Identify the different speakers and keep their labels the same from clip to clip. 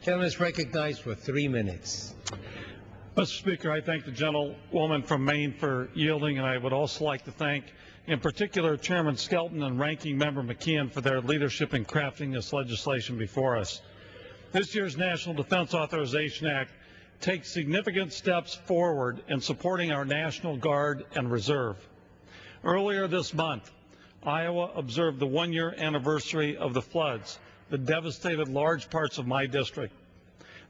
Speaker 1: Gentleman is recognized for 3 minutes.
Speaker 2: Mr. Speaker, I thank the gentlewoman from Maine for yielding, and I would also like to thank, in particular, Chairman Skelton and Ranking Member McKeon for their leadership in crafting this legislation before us. This year's National Defense Authorization Act takes significant steps forward in supporting our National Guard and Reserve. Earlier this month, Iowa observed the one-year anniversary of the floods that devastated large parts of my district.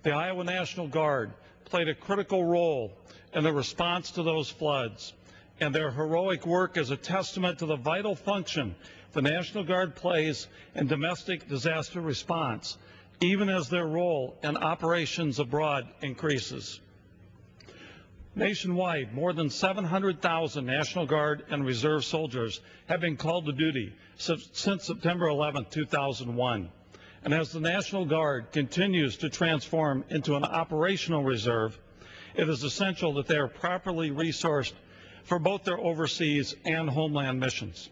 Speaker 2: The Iowa National Guard played a critical role in the response to those floods, and their heroic work is a testament to the vital function the National Guard plays in domestic disaster response, even as their role in operations abroad increases. Nationwide, more than 700,000 National Guard and Reserve soldiers have been called to duty since September 11, 2001. And as the National Guard continues to transform into an operational reserve, it is essential that they are properly resourced for both their overseas and homeland missions.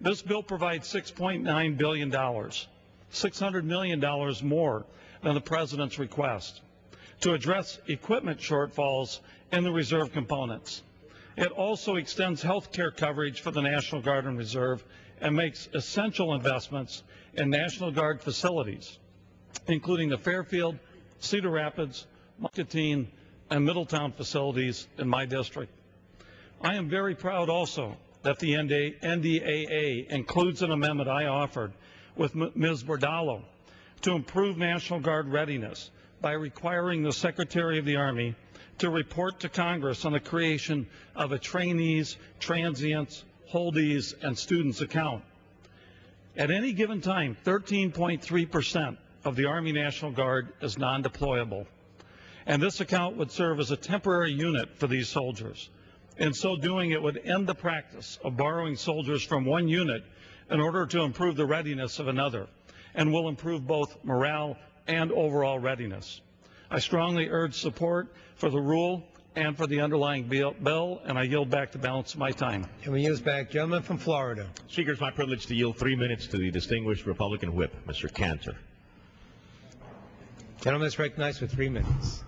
Speaker 2: This bill provides $6.9 billion, $600 million more than the President's request, to address equipment shortfalls in the reserve components. It also extends health care coverage for the National Guard and Reserve and makes essential investments in National Guard facilities, including the Fairfield, Cedar Rapids, Muscatine, and Middletown facilities in my district. I am very proud also that the NDAA includes an amendment I offered with Ms. Bordallo to improve National Guard readiness by requiring the Secretary of the Army to report to Congress on the creation of a trainees, transients, holdees, and students account. At any given time, 13.3% of the Army National Guard is non-deployable, and this account would serve as a temporary unit for these soldiers. In so doing, it would end the practice of borrowing soldiers from one unit in order to improve the readiness of another, and will improve both morale and overall readiness. I strongly urge support for the rule and for the underlying bill, and I yield back the balance of my time.
Speaker 1: And we yield back. Gentleman from Florida.
Speaker 3: Speaker, it's my privilege to yield 3 minutes to the distinguished Republican whip, Mr. Cantor.
Speaker 1: Gentleman is recognized for 3 minutes.